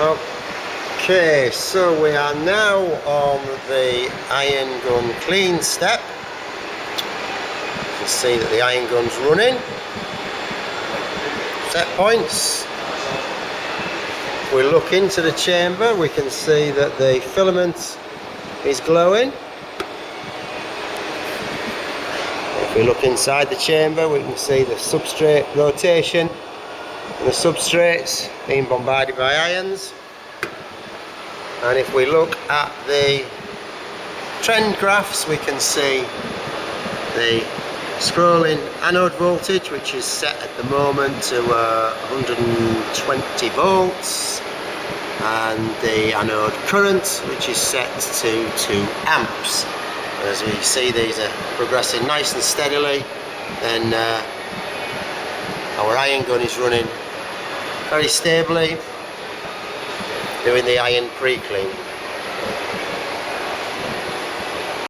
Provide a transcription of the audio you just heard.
Okay, so we are now on the iron gun clean step. You can see that the iron gun's running. Set points. If we look into the chamber, we can see that the filament is glowing. If we look inside the chamber, we can see the substrate rotation and the substrates being bombarded by ions. And if we look at the trend graphs, we can see the scrolling anode voltage, which is set at the moment to 120 volts, and the anode current, which is set to 2 amps. And as we see, these are progressing nice and steadily. Then our iron gun is running very stably, doing the iron pre-clean.